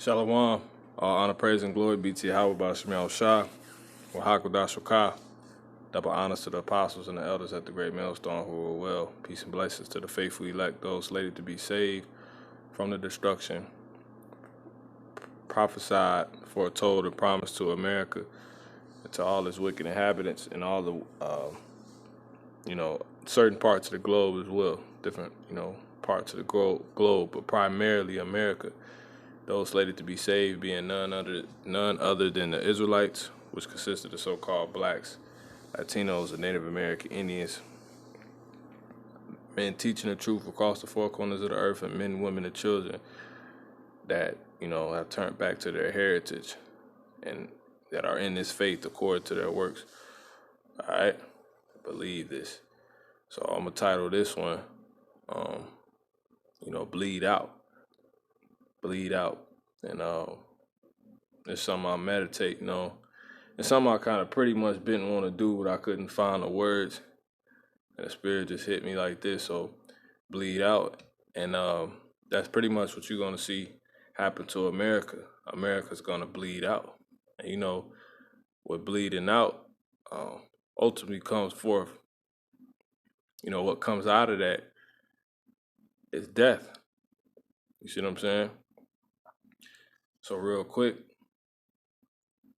Shalom. All honor, praise, and glory be to Yahweh Bashim Shah, or Hakodah. Double honors to the apostles and the elders at the great millstone who were well. Peace and blessings to the faithful elect, those slated to be saved from the destruction prophesied, foretold, and promised to America and to all its wicked inhabitants and all the, certain parts of the globe as well. Different, parts of the globe, but primarily America. Those slated to be saved being none other than the Israelites, which consist of the so-called blacks, Latinos, and Native American Indians, men teaching the truth across the four corners of the earth, and men, women, and children that, have turned back to their heritage and that are in this faith according to their works. All right? Believe this. So I'm going to title this one, Bleed Out. Bleed Out. And it's something I'm meditating on. It's something I kind of pretty much didn't want to do, but I couldn't find the words. And the Spirit just hit me like this, so bleed out. And that's pretty much what you're going to see happen to America. America's going to bleed out. And with bleeding out, ultimately comes forth, what comes out of that is death. You see what I'm saying? So real quick,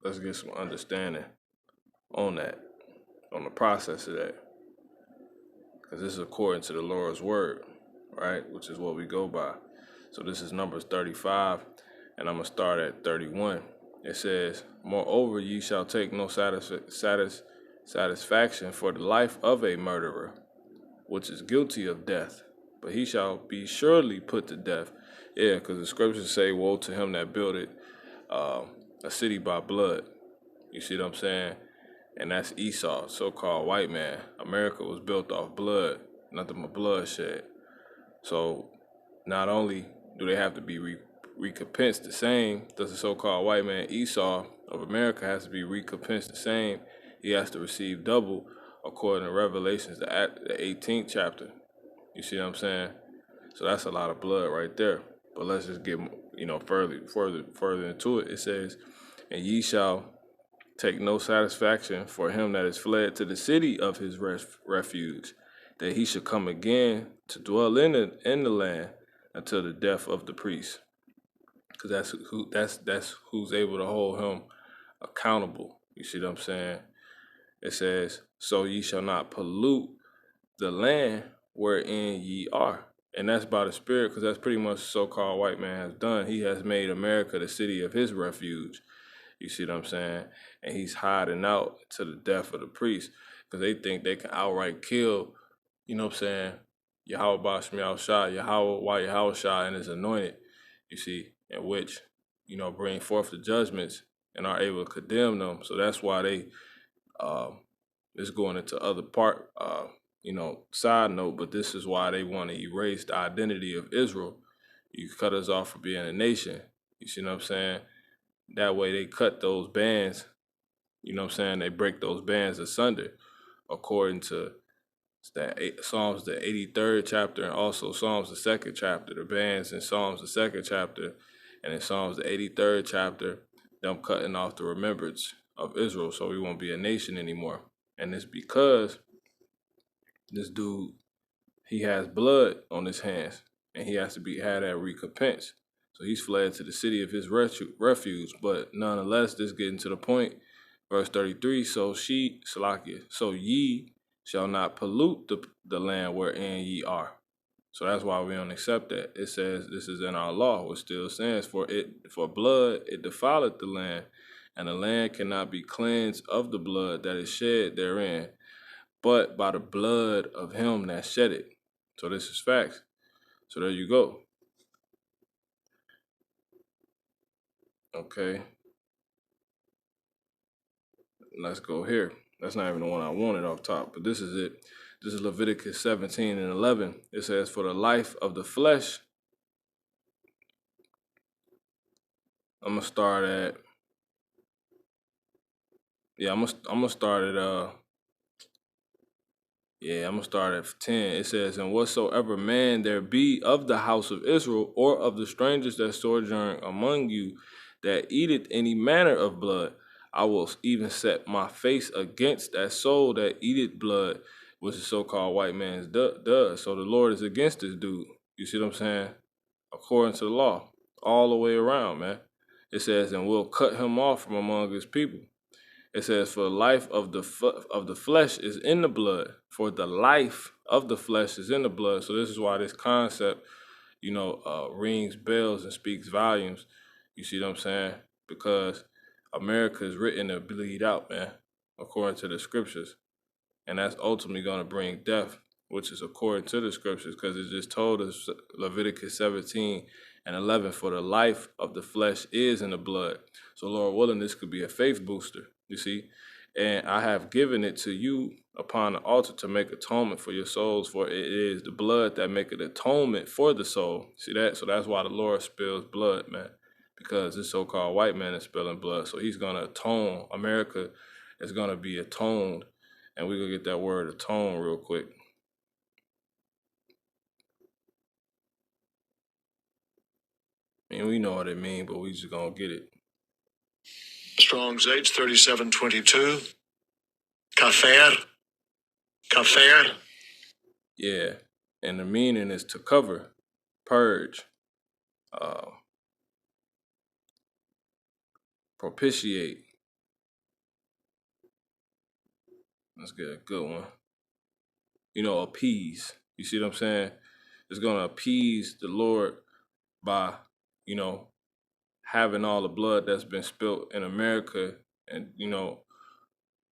let's get some understanding on that, on the process of that. Because this is according to the Lord's word, right? Which is what we go by. So this is Numbers 35, and I'm going to start at 31. It says, "Moreover, ye shall take no satisfaction for the life of a murderer, which is guilty of death, but he shall be surely put to death." Yeah, because the scriptures say, "Woe to him that builded a city by blood." You see what I'm saying? And that's Esau, so-called white man. America was built off blood, nothing but bloodshed. So not only do they have to be recompensed the same, does the so-called white man Esau of America has to be recompensed the same. He has to receive double according to Revelations, the 18th chapter. You see what I'm saying? So that's a lot of blood right there. But let's just get further into it. It says, "And ye shall take no satisfaction for him that is fled to the city of his refuge, that he should come again to dwell in the land until the death of the priest." Because that's who's able to hold him accountable. You see what I'm saying? It says, "So ye shall not pollute the land wherein ye are." And that's by the Spirit, because that's pretty much the so-called white man has done. He has made America the city of his refuge. You see what I'm saying? And he's hiding out to the death of the priest, because they think they can outright kill, Yahweh Bashim Shah, Yahweh Shah and his anointed, you see, in which, bring forth the judgments and are able to condemn them. So that's why they, it's going into other part, side note, but this is why they want to erase the identity of Israel. You cut us off from being a nation. You see what I'm saying? That way they cut those bands, they break those bands asunder according to Psalms, the 83rd chapter, and also Psalms, the 2nd chapter. The bands in Psalms, the 2nd chapter, and in Psalms, the 83rd chapter, them cutting off the remembrance of Israel, so we won't be a nation anymore. And it's because this dude, he has blood on his hands, and he has to had that recompense. So he's fled to the city of his refuge. But nonetheless, this getting to the point, verse 33, "So ye shall not pollute the land wherein ye are." So that's why we don't accept that. It says this is in our law, which still stands for blood, it defileth the land, and the land cannot be cleansed of the blood that is shed therein, but by the blood of him that shed it. So this is facts. So there you go. Okay. Let's go here. That's not even the one I wanted off top, but this is it. This is Leviticus 17 and 11. It says, "For the life of the flesh," I'm gonna start at, I'm gonna start at Yeah, I'm going to start at 10. It says, and whatsoever man there be of the house of Israel or of the strangers that sojourn among you that eateth any manner of blood, I will even set my face against that soul that eateth blood, which is so-called white man's does. So the Lord is against this dude. You see what I'm saying? According to the law, all the way around, man. It says, and we'll cut him off from among his people. It says, for the life of the flesh is in the blood. For the life of the flesh is in the blood. So this is why this concept, rings bells and speaks volumes. You see what I'm saying? Because America is written to bleed out, man, according to the scriptures. And that's ultimately going to bring death, which is according to the scriptures, because it just told us, Leviticus 17:11, for the life of the flesh is in the blood. So Lord willing, this could be a faith booster, you see. And I have given it to you upon the altar to make atonement for your souls, for it is the blood that maketh atonement for the soul. See that? So that's why the Lord spills blood, man, because this so-called white man is spilling blood. So he's going to atone. America is going to be atoned. And we're going to get that word atone real quick. I mean, we know what it means, but we just going to get it. Strong's H 3722. Kafer. Kafer. Yeah. And the meaning is to cover, purge, propitiate. Let's get a good one. Appease. You see what I'm saying? It's going to appease the Lord by, having all the blood that's been spilt in America and,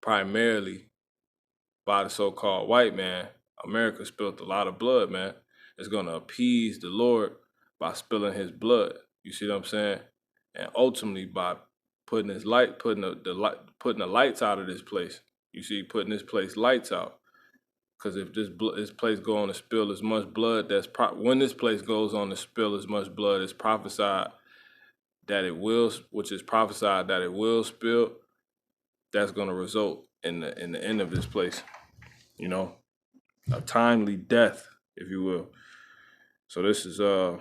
primarily by the so-called white man. America spilled a lot of blood, man. It's going to appease the Lord by spilling his blood. You see what I'm saying? And ultimately by putting his light, putting the lights out of this place. You see, putting this place lights out. Because if this place go on to spill as much blood, when this place goes on to spill as much blood, it's prophesied that it will, which is prophesied that it will spill. That's going to result in the end of this place. A timely death, if you will. So this is 1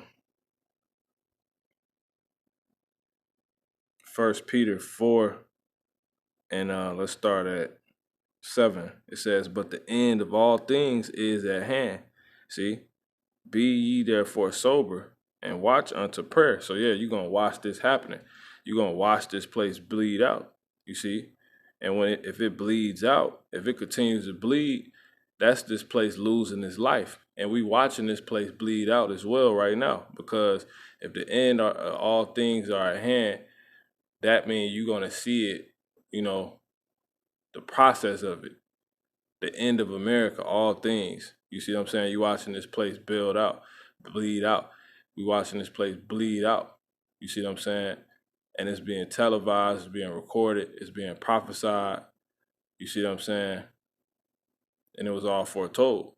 Peter 4, and let's start at 7. It says, but the end of all things is at hand. See, be ye therefore sober and watch unto prayer. So yeah, you're going to watch this happening. You're going to watch this place bleed out, you see. And if it bleeds out, if it continues to bleed, that's this place losing its life. And we watching this place bleed out as well right now, because if the end of all things are at hand, that means you're going to see it, the process of it, the end of America, all things. You see what I'm saying? You watching this place bleed out. We watching this place bleed out. You see what I'm saying? And it's being televised, it's being recorded, it's being prophesied. You see what I'm saying? And it was all foretold.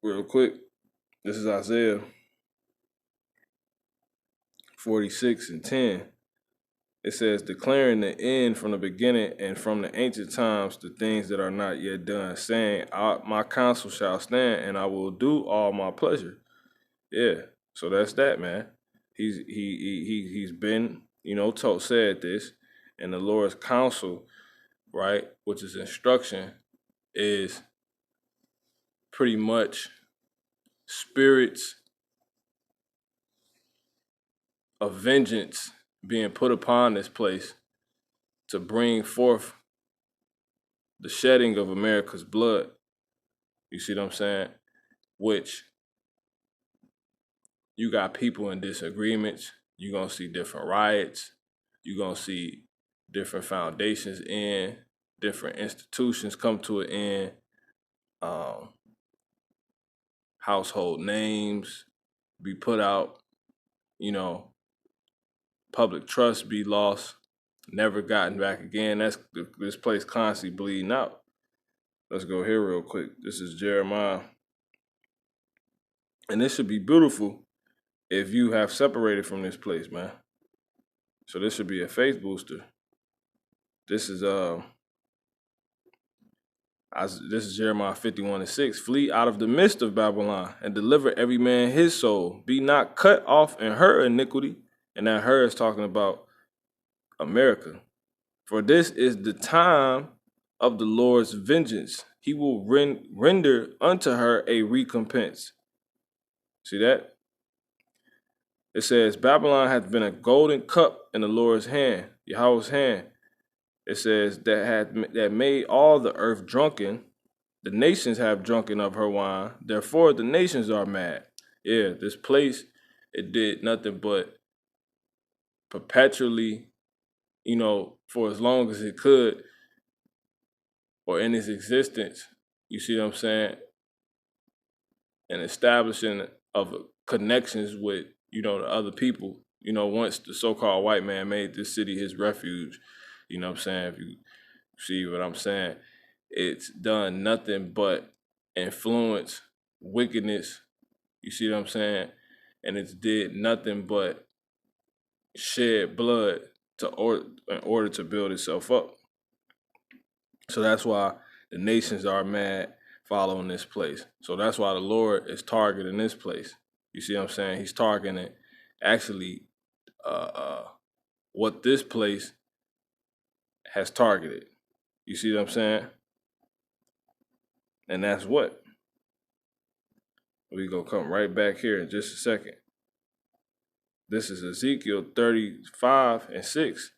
Real quick, this is Isaiah 46:10. It says, declaring the end from the beginning and from the ancient times, the things that are not yet done, saying, my counsel shall stand and I will do all my pleasure. Yeah, so that's that, man. He's been, said this, and the Lord's counsel, right, which is instruction, is pretty much spirits of vengeance being put upon this place to bring forth the shedding of America's blood. You see what I'm saying? Which you got people in disagreements. You're going to see different riots. You're going to see different foundations end, different institutions come to an end, household names be put out, public trust be lost, never gotten back again. That's this place constantly bleeding out. Let's go here real quick. This is Jeremiah. And this should be beautiful if you have separated from this place, man. So this should be a faith booster. This is This is Jeremiah 51:6. Flee out of the midst of Babylon and deliver every man his soul. Be not cut off in her iniquity. And that her is talking about America. For this is the time of the Lord's vengeance. He will render unto her a recompense. See that? It says, Babylon hath been a golden cup in the Lord's hand, Yahweh's hand. It says, that made all the earth drunken. The nations have drunken of her wine. Therefore, the nations are mad. Yeah, this place, it did nothing but perpetually, for as long as it could, or in its existence, you see what I'm saying? And establishing of connections with, the other people, once the so-called white man made this city his refuge, you know what I'm saying? If you see what I'm saying, it's done nothing but influence wickedness, you see what I'm saying? And it's did nothing but shed blood in order to build itself up. So that's why the nations are mad following this place. So that's why the Lord is targeting this place. You see what I'm saying? He's targeting actually what this place has targeted. You see what I'm saying? And that's what. We're going to come right back here in just a second. This is Ezekiel 35:6.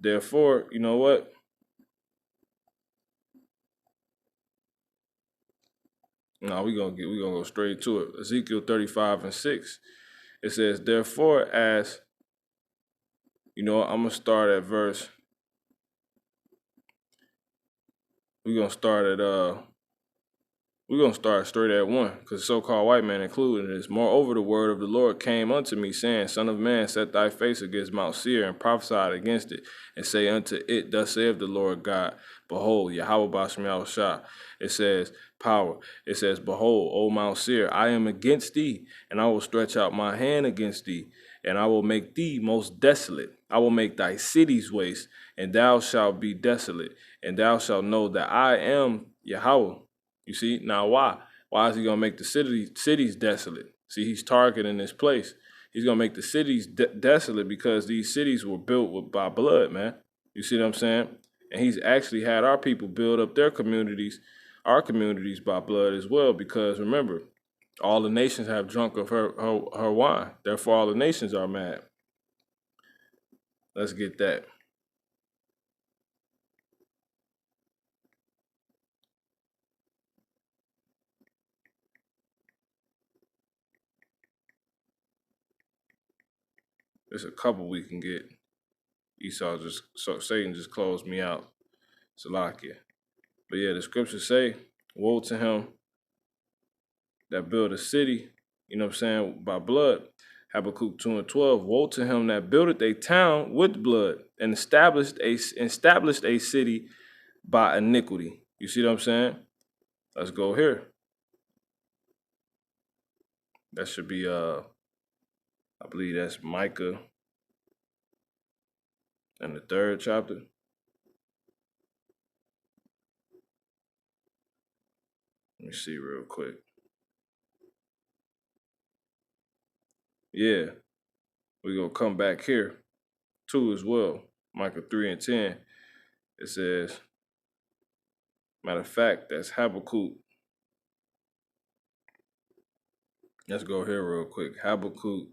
Therefore, you know what? No, we're gonna go straight to it. Ezekiel 35:6. It says, therefore, as I'm gonna start at verse. We're gonna start straight at 1, because the so-called white man included in this. Moreover, the word of the Lord came unto me, saying, Son of man, set thy face against Mount Seir, and prophesy against it, and say unto it, Thus saith the Lord God, Behold, Yahweh Bashem Yahushua. It says, power. It says, Behold, O Mount Seir, I am against thee, and I will stretch out my hand against thee, and I will make thee most desolate. I will make thy cities waste, and thou shalt be desolate, and thou shalt know that I am Yahweh. You see, now why? Why is he going to make the cities desolate? See, he's targeting this place. He's going to make the cities desolate because these cities were built by blood, man. You see what I'm saying? And he's actually had our people build up their communities, our communities by blood as well, because remember, all the nations have drunk of her wine. Therefore, all the nations are mad. Let's get that. There's a couple we can get. Satan just closed me out. Salakia. But yeah, the scriptures say, woe to him that built a city, you know what I'm saying, by blood. Habakkuk 2:12, woe to him that builded a town with blood and established a city by iniquity. You see what I'm saying? Let's go here. That should be I believe that's Micah in the 3rd chapter. Let me see real quick. Yeah, we're going to come back here too as well. Micah 3:10. It says, matter of fact, that's Habakkuk. Let's go here real quick. Habakkuk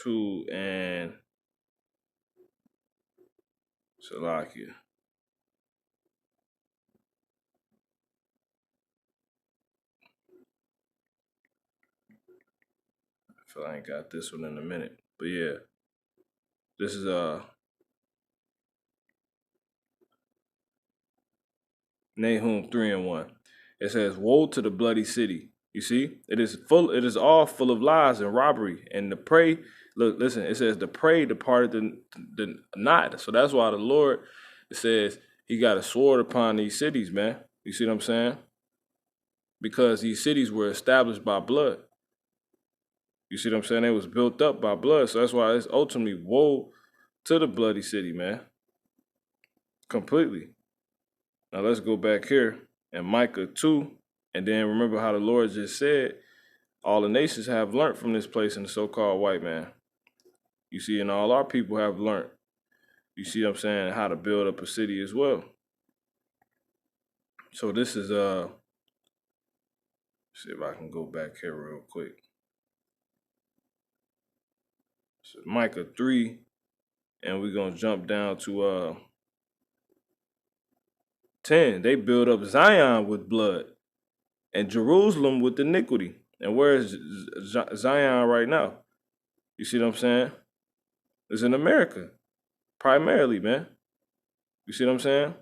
2 and Salakia. I feel I ain't got this one in a minute. But yeah, this is Nahum 3:1. It says, woe to the bloody city. You see, it is all full of lies and robbery. And the prey, listen, it says the prey departed the not. So that's why the Lord, it says he got a sword upon these cities, man. You see what I'm saying? because these cities were established by blood. You see what I'm saying? They was built up by blood. So that's why it's ultimately woe to the bloody city, man. Completely. Now let's go back here in Micah 2. And then remember how the Lord just said, all the nations have learned from this place in the so-called white man. You see, and all our people have learned. You see what I'm saying? How to build up a city as well. So this is, see if I can go back here real quick. So Micah 3, and we're going to jump down to 10. They build up Zion with blood and Jerusalem with iniquity. And where is Zion right now? You see what I'm saying? It's in America, primarily, man. You see what I'm saying?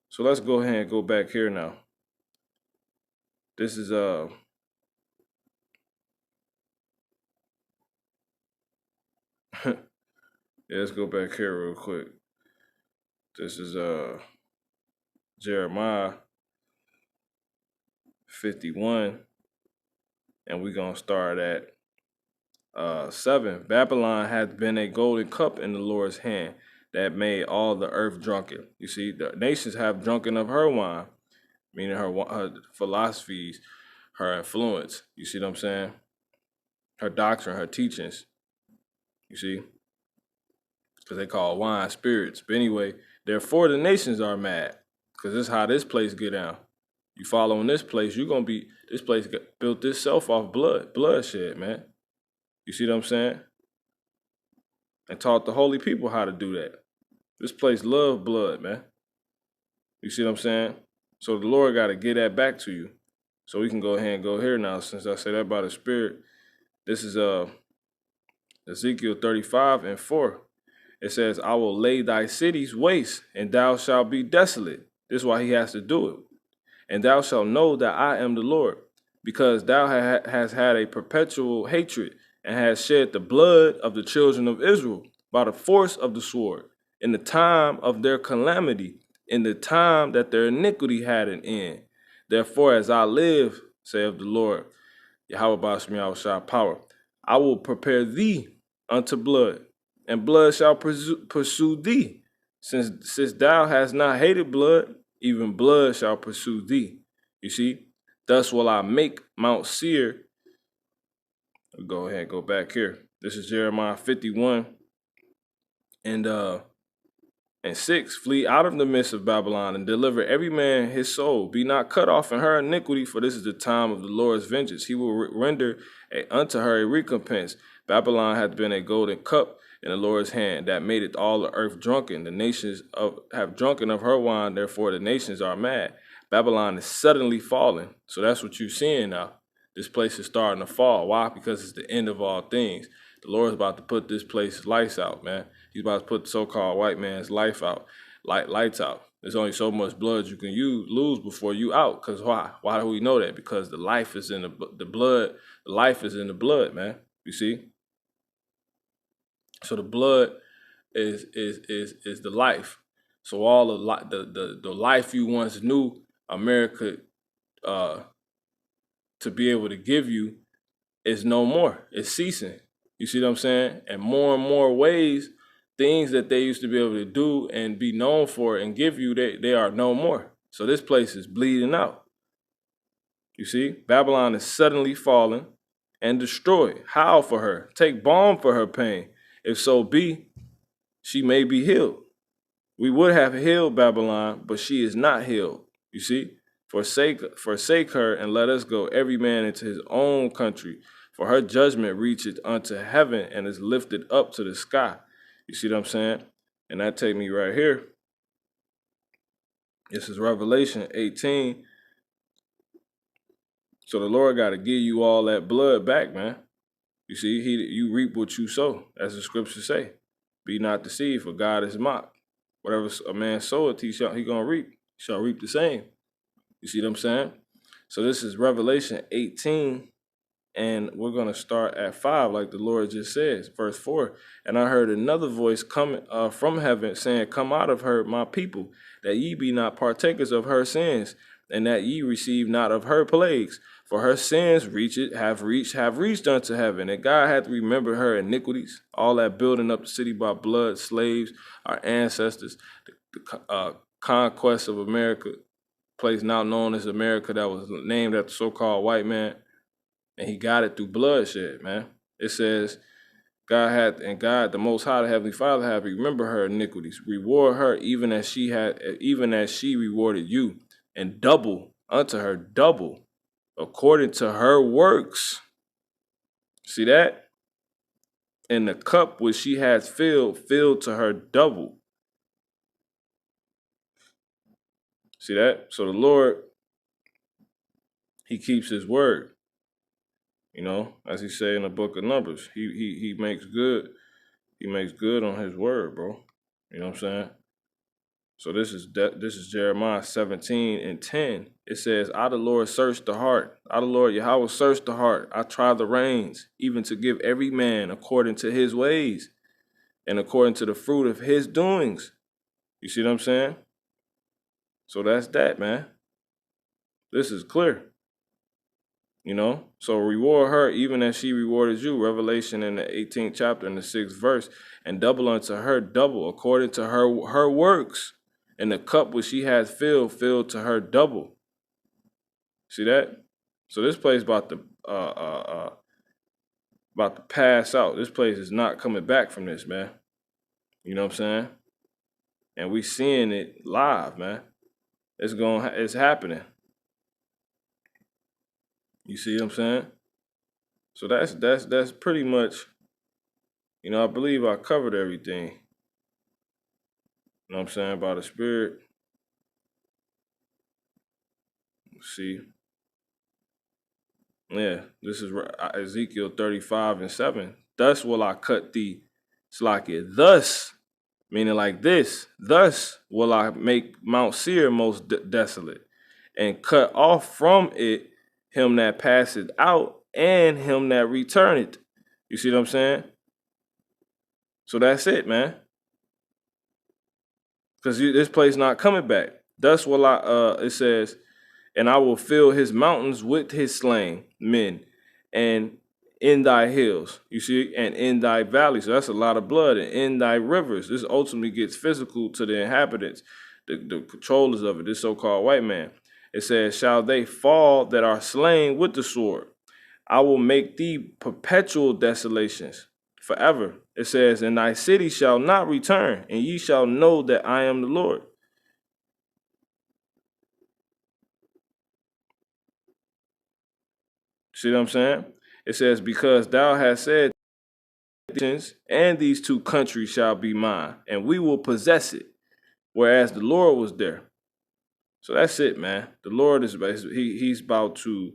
So let's go ahead and go back here now. This is yeah, let's go back here real quick. This is Jeremiah 51, and we're gonna start at 7. Babylon hath been a golden cup in the Lord's hand that made all the earth drunken. You see, the nations have drunken of her wine, meaning her philosophies, her influence. You see what I'm saying? Her doctrine, her teachings. You see? Because they call wine spirits. But anyway, therefore the nations are mad. Because this is how this place get down. You following this place, you're going to be, this place built itself off bloodshed, man. You see what I'm saying? And taught the holy people how to do that. This place love blood, man. You see what I'm saying? So the Lord got to get that back to you. So we can go ahead and go here now, since I said that by the Spirit. This is Ezekiel 35:4. It says, I will lay thy cities waste, and thou shalt be desolate. This is why he has to do it. And thou shalt know that I am the Lord, because thou hast had a perpetual hatred, and hast shed the blood of the children of Israel by the force of the sword, in the time of their calamity, in the time that their iniquity had an end. Therefore, as I live, saith the Lord, Yahweh Bashmi Shah power, I will prepare thee unto blood, and blood shall pursue thee. Since thou hast not hated blood, even blood shall pursue thee. You see? Thus will I make Mount Seir. We'll go ahead and go back here. This is Jeremiah 51 and 6. Flee out of the midst of Babylon and deliver every man his soul. Be not cut off in her iniquity, for this is the time of the Lord's vengeance. He will render unto her a recompense. Babylon hath been a golden cup in the Lord's hand, that made it all the earth drunken. The nations have drunken of her wine, therefore the nations are mad. Babylon is suddenly falling. So that's what you're seeing now. This place is starting to fall. Why? Because it's the end of all things. The Lord's about to put this place lights out, man. He's about to put the so-called white man's life out, lights out. There's only so much blood you can lose before you out. Because why? Why do we know that? Because the life is in the blood. The life is in the blood, man. You see? So the blood is the life. So all the life you once knew America to be able to give you is no more. It's ceasing. You see what I'm saying? And more ways, things that they used to be able to do and be known for and give you, they are no more. So this place is bleeding out. You see? Babylon is suddenly fallen and destroyed. Howl for her. Take balm for her pain. If so be, she may be healed. We would have healed Babylon, but she is not healed. You see? Forsake her and let us go, every man into his own country. For her judgment reacheth unto heaven and is lifted up to the sky. You see what I'm saying? And that take me right here. This is Revelation 18. So the Lord got to give you all that blood back, man. You see, you reap what you sow, as the scriptures say. Be not deceived, for God is mocked. Whatever a man soweth, he gonna reap. He shall reap the same. You see what I'm saying? So this is Revelation 18, and we're gonna start at 5, like the Lord just says, verse 4. And I heard another voice coming from heaven, saying, Come out of her, my people, that ye be not partakers of her sins, and that ye receive not of her plagues. For her sins have reached unto heaven. And God had to remember her iniquities, all that building up the city by blood, slaves, our ancestors, the conquest of America, place now known as America that was named after so-called white man. And he got it through bloodshed, man. It says, God, the Most High, the Heavenly Father, have remember her iniquities, reward her even as she rewarded you, and double unto her double, according to her works. See that? And the cup which she has filled to her double. See that? So the Lord, He keeps His word. You know, as He say in the book of Numbers, He makes good. He makes good on His word, bro. You know what I'm saying? So this is Jeremiah 17:10. It says, I the Lord search the heart. I the Lord Yahweh search the heart. I try the reins, even to give every man according to his ways and according to the fruit of his doings. You see what I'm saying? So that's that, man. This is clear. You know? So reward her even as she rewarded you. Revelation in the 18th chapter in the 6th verse. And double unto her double according to her works. And the cup which she has filled to her double. See that? So this place about to pass out. This place is not coming back from this, man. You know what I'm saying? And we seeing it live, man. It's happening. You see what I'm saying? So that's pretty much, you know, I believe I covered everything. You know what I'm saying? By the Spirit. See. Yeah, this is Ezekiel 35:7. Thus will I cut thee, Slakia. Thus, meaning like this. Thus will I make Mount Seir most desolate, and cut off from it him that passeth out and him that returneth. You see what I'm saying? So that's it, man. Because this place not coming back. Thus will it says, and I will fill his mountains with his slain men, and in thy hills, you see, and in thy valleys. So that's a lot of blood. And in thy rivers. This ultimately gets physical to the inhabitants, the controllers of it, this so-called white man. It says, shall they fall that are slain with the sword? I will make thee perpetual desolations forever. It says, and thy city shall not return, and ye shall know that I am the Lord. See what I'm saying? It says, because thou hast said, and these two countries shall be mine, and we will possess it, whereas the Lord was there. So that's it, man. The Lord is he's about to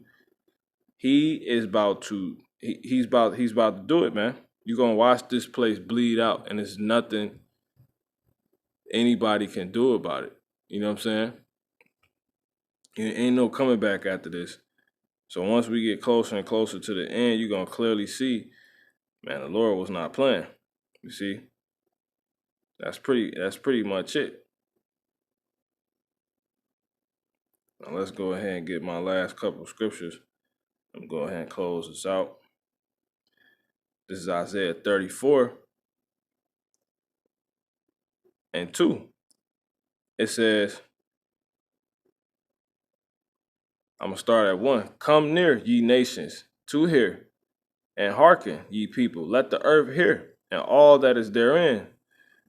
do it, man. You're gonna watch this place bleed out, and there's nothing anybody can do about it. You know what I'm saying? Ain't no coming back after this. So once we get closer and closer to the end, you're gonna clearly see, man, the Lord was not playing. You see? That's pretty much it. Now let's go ahead and get my last couple of scriptures. I'm going to go ahead and close this out. This is Isaiah 34:2. It says, I'm going to start at 1. Come near, ye nations, to hear, and hearken, ye people. Let the earth hear, and all that is therein,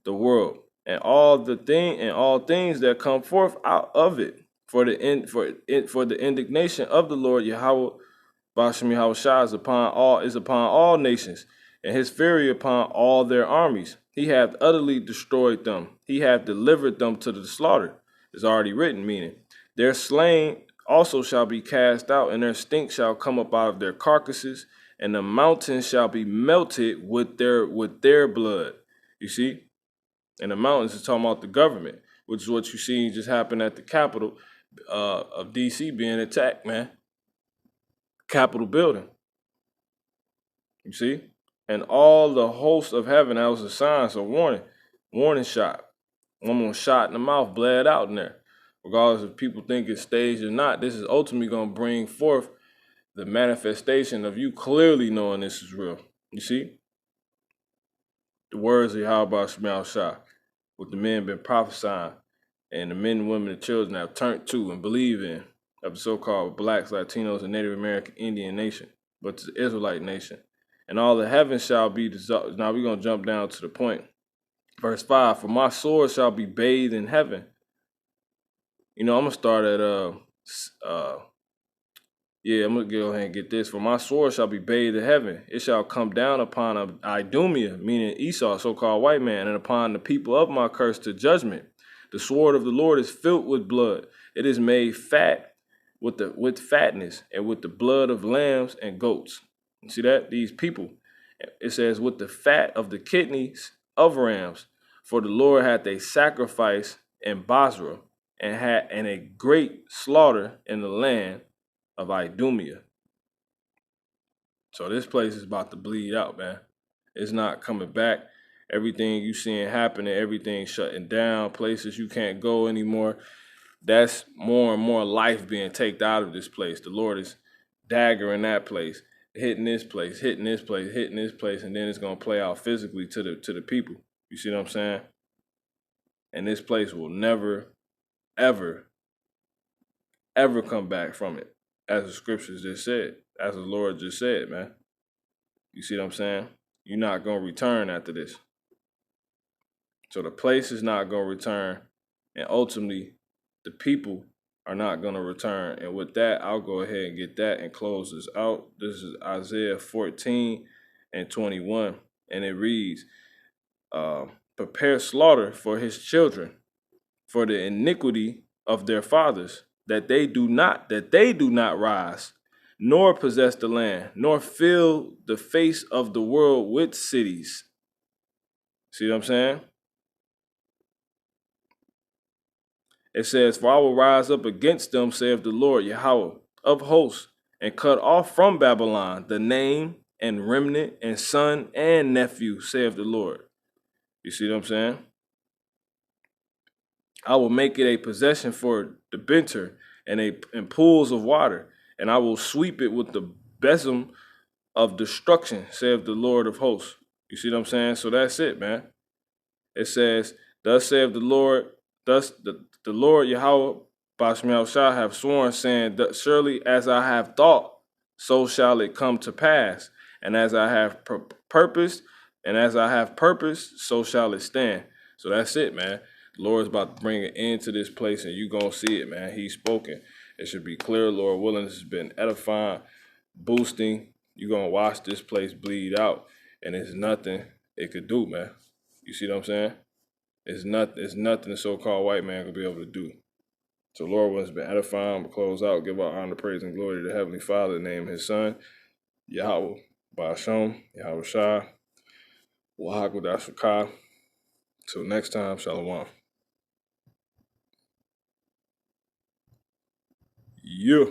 the world, and all things that come forth out of it, for the indignation of the Lord Yahweh Basham Yahushua is upon all nations, and his fury upon all their armies. He hath utterly destroyed them. He hath delivered them to the slaughter. It's already written, meaning their slain also shall be cast out, and their stink shall come up out of their carcasses, and the mountains shall be melted with their blood. You see? And the mountains is talking about the government, which is what you see just happened at the Capitol of DC being attacked, man. Capitol building. You see? And all the hosts of heaven, that was a sign, so warning shot. One more shot in the mouth, bled out in there. regardless if people think it's staged or not, this is ultimately going to bring forth the manifestation of you clearly knowing this is real. You see? The words of Yahweh Shemel Shah, what the men been prophesying, and the men, women, and children have turned to and believe in, of the so-called blacks, Latinos, and Native American Indian nation, but it's the Israelite nation. And all the heavens shall be dissolved. Now we're going to jump down to the point. Verse 5, for my sword shall be bathed in heaven. I'm going to start at, I'm going to go ahead and get this. For my sword shall be bathed in heaven. It shall come down upon Idumea, meaning Esau, so-called white man, and upon the people of my curse to judgment. The sword of the Lord is filled with blood. It is made fat with fatness and with the blood of lambs and goats. You see that? These people. It says, with the fat of the kidneys of rams. For the Lord hath a sacrifice in Basra, and a great slaughter in the land of Idumea. So this place is about to bleed out, man. It's not coming back. Everything you seeing happening, everything shutting down, places you can't go anymore. That's more and more life being taken out of this place. The Lord is daggering that place, hitting this place, hitting this place, hitting this place, and then it's gonna play out physically to the people. You see what I'm saying? And this place will never, ever, ever come back from it, as the scriptures just said, as the Lord just said, man. You see what I'm saying? You're not gonna return after this. So the place is not gonna return, and ultimately, the people are not going to return. And with that, I'll go ahead and get that and close this out. This is Isaiah 14 and 21. And it reads, prepare slaughter for his children, for the iniquity of their fathers, that they do not rise, nor possess the land, nor fill the face of the world with cities. See what I'm saying? It says, for I will rise up against them, saith the Lord, Yahweh of hosts, and cut off from Babylon the name and remnant and son and nephew, saith the Lord. You see what I'm saying? I will make it a possession for the benter and pools of water, and I will sweep it with the besom of destruction, saith the Lord of hosts. You see what I'm saying? So that's it, man. It says, thus saith the Lord, thus the Lord Yahweh Bashmel shall have sworn, saying, that surely as I have thought, so shall it come to pass. And as I have purposed, so shall it stand. So that's it, man. The Lord's about to bring an end to this place, and you're going to see it, man. He's spoken. It should be clear, Lord willing. This has been edifying, boosting. You're going to watch this place bleed out, and there's nothing it could do, man. You see what I'm saying? It's nothing the so-called white man could be able to do. So Lord has been edifying, but close out, give our honor, praise, and glory to the Heavenly Father, name his son, Yahweh, Ba'asham, Yahweh Shah, Wahakudashakah. Till next time, Shalom. Yeah.